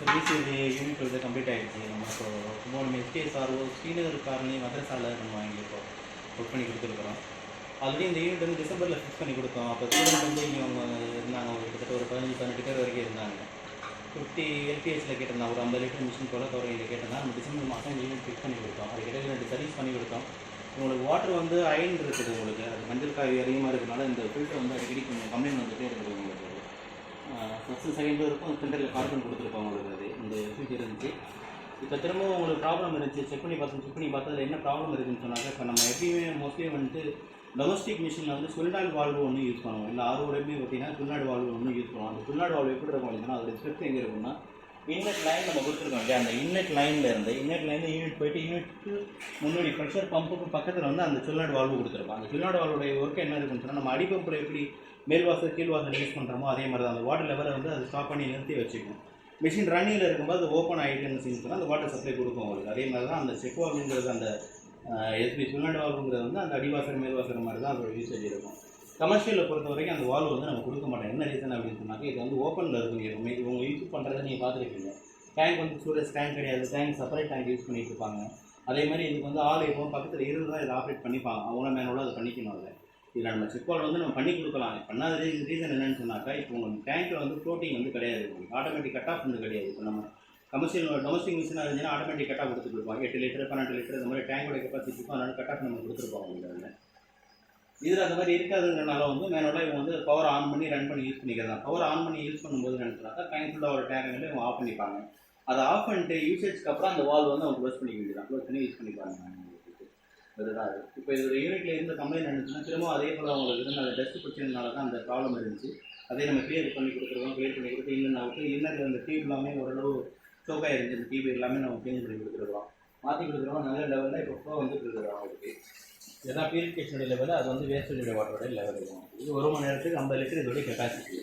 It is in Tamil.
பிசிசி யூனிட் வந்து கம்ப்ளீட் ஆகிடுச்சு. நம்ம இப்போ கும்போணம் எஸ்கேஎஸ்ஆர்ஓ ஸ்ரீநகர் காலனி மதரசாவில் நம்ம இங்கே ஒர்க் பண்ணி கொடுத்துருக்குறோம். ஆல்ரெடி இந்த யூனிட் வந்து டிசம்பரில் ஃபிக்ஸ் பண்ணி கொடுத்தோம். அப்போ ஸ்டூடெண்ட் வந்து இங்கே அவங்க இருந்தாங்க, ஒரு கிட்டத்தட்ட ஒரு 15-18 பேர் வரைக்கும் இருந்தாங்க. 50 எல்பிஎஸில் கேட்டிருந்தாங்க, ஒரு 50 லிட்டர் மிஷின் போல் கவரிங்கில் கேட்டிருந்தா நம்ம டிசம்பர் மாதம் இந்த யூனிட் ஃபிக்ஸ் பண்ணி கொடுத்தோம். அது கிட்ட 2 சர்வீஸ் பண்ணி கொடுத்தோம். உங்களுக்கு வாட்டர் வந்து அயன் இருக்குது, உங்களுக்கு அது மஞ்சள் காய் அதிகமாக இருக்கிறதுனால இந்த ஃபில்டர் வந்து அடிக்கடி கொஞ்சம் கம்ப்ளைண்ட் வந்துகிட்டே இருக்குது. உங்களுக்கு ஃபஸ்ட்டு செகண்டும் இருக்கும், சென்டரில் கார்பன் கொடுத்துருப்பாங்க உங்களுக்கு. அது இந்த ஃபில்டர் இருந்துச்சு. இப்போ திரும்பவும் உங்களுக்கு ப்ராப்ளம் இருந்துச்சு, செக் பண்ணி பார்த்ததில் என்ன ப்ராப்ளம் இருக்குதுன்னு சொன்னாங்க. இப்போ நம்ம எப்பயுமே மோஸ்ட்லி வந்துட்டு டொமஸ்டிக் மிஷினில் வந்து சுல்நாடு வால்வு ஒன்று யூஸ் பண்ணுவோம், இல்லை ஆர்ஓடமே பார்த்தீங்கன்னா சுல்நாடு வால்வு ஒன்று யூஸ் பண்ணுவோம். அந்த சுல்நாடு வால்வு எப்படி இருக்கும் அப்படின்னா, அதோட ஸ்டெப்ஸ் எங்கே இருக்குன்னா, இன்லெட் லைன் நம்ம கொடுத்துருக்கோம் இல்லையா, அந்த இன்லெட் லைனில் யூனிட் போய்ட்டு யூனிட்டுக்கு முன்னாடி ப்ரெஷர் பம்புக்கு பக்கத்தில் வந்து அந்த சுல்நாடு வால்வு கொடுத்துருக்கோம். அந்த சுல்நாடு வால்வுடைய ஒர்க் என்ன இருக்குன்னு சொன்னால், நம்ம அடிப்பம்பில் எப்படி மேல்வாசல் கீழ்வாசல் யூஸ் பண்ணுறோமோ அதே மாதிரி தான் அந்த வாட்டர் லெவலை வந்து அது ஸ்டாப் பண்ணி நிறுத்தி வச்சுக்கணும். மிஷின் ரன்னிங்கில் இருக்கும்போது அது ஓப்பன் ஆகிட்டுன்னு சொன்னால் அந்த வாட்டர் சப்ளை கொடுக்கும் உங்களுக்கு. அதே மாதிரி தான் அந்த செக் வால்வுங்கிறது, அந்த எஸ்பி சுல்நாடு வால்வுங்கிறது வந்து அந்த அடிவாசல் மேல்வாசல் மாதிரி தான் அதோட யூசேஜ் இருக்கும். கமர்ஷியலில் பொறுத்த வரைக்கும் அந்த வால்வு வந்து நம்ம கொடுக்க மாட்டோம். என்ன ரீசன் அப்படின்னு சொன்னாக்க, இது வந்து ஓப்பனில் இருக்குங்க எப்பவுமே. இவங்க யூஸ் பண்ணுறதை நீங்கள் பார்த்துருப்பீங்க. டேங்க் வந்து ஸ்டோரேஜ் டேங்க் கிடையாது, டேங்க் செப்பரேட் டேங்க் யூஸ் பண்ணிட்டு இருப்பாங்க. அதே மாதிரி இதுக்கு வந்து ஆள் எப்பவும் பக்கத்தில் இருந்து தான் இதை ஆப்ரேட் பண்ணிப்பாங்க. அவங்கள மேனோட அதை பண்ணிக்கணும். அதை இதில் நம்ம செக் வால்வு வந்து நம்ம பண்ணி கொடுக்கலாம். பண்ணாத ரீசன் என்னென்னு சொன்னாக்கா, இப்போ உங்களுக்கு டேங்க்கில் வந்து ஃப்ளோட்டிங் வந்து கிடையாது, உங்களுக்கு ஆட்டோமேட்டிக் கட் ஆஃப் வந்து கிடையாது. இப்போ நம்ம கமர்ஷியல் டொமஸ்டிக் மிஷினாக இருந்துச்சுன்னா ஆட்டோமேட்டிக் கட் ஆஃப் கொடுத்து கொடுப்பாங்க. 8 லிட்டர் 12 லிட்டர் இந்த மாதிரி டேங்கோட கெப்பாசிட்டி இருக்கும், அதனால கட் ஆஃப் நம்ம கொடுத்துருப்பாங்க. உங்களுக்கு இதில் அந்த மாதிரி இருக்காதுங்கிறனால வந்து மேனோட இவங்க வந்து பவர் ஆன் பண்ணி ரன் பண்ணி யூஸ் பண்ணிக்கிறதா. பவர் ஆன் பண்ணி யூஸ் பண்ணும்போது நினைச்சாக்கா டேங்க் ஃபுல்லாக ஒரு டேங்க் இவங்க ஆஃப் பண்ணிப்பாங்க. அதை ஆஃப் பண்ணிட்டு யூசேஜ்க்கு அப்புறம் அந்த வால்வு வந்து அவங்க க்ளோஸ் பண்ணிக்க வேண்டியதான், க்ளோஸ் பண்ணி யூஸ் பண்ணிப்பாங்க. அதுதான் அது. இப்போ இது யூனிட்ல இருந்த கம்ப்ளைண்ட் இருந்துச்சுன்னா திரும்ப அதே போல் அவங்களுக்கு இருந்து அந்த டஸ்ட் பிரச்சனைனால தான் அந்த ப்ராப்ளம் இருந்துச்சு. அதே நம்ம கிளியர் பண்ணி கொடுத்துருக்கோம். கிளியர் பண்ணி கொடுத்து இன்னும் அவுட்டு இன்னரில் அந்த டியூப் எல்லாமே ஓரளவு ஸ்டோக்காக இருந்துச்சு. அந்த டியூப் எல்லாமே நம்ம சேஞ்ச் பண்ணி கொடுத்துருக்கோம், மாற்றி கொடுத்துருக்கோம். நல்ல லெவலில் இப்போ ஃப்ளோ வந்துட்டு இருக்கிறோம். அவங்களுக்கு எதாவது பியூரிஃபிகேஷனுடைய லெவலில் அது வந்து வேஸ்டேஜோட வாட்டரோட லெவல் இருக்கும். இது 1 மணி நேரத்துக்கு 50 லிட்டர் இதோடைய கெப்பாசிட்டி.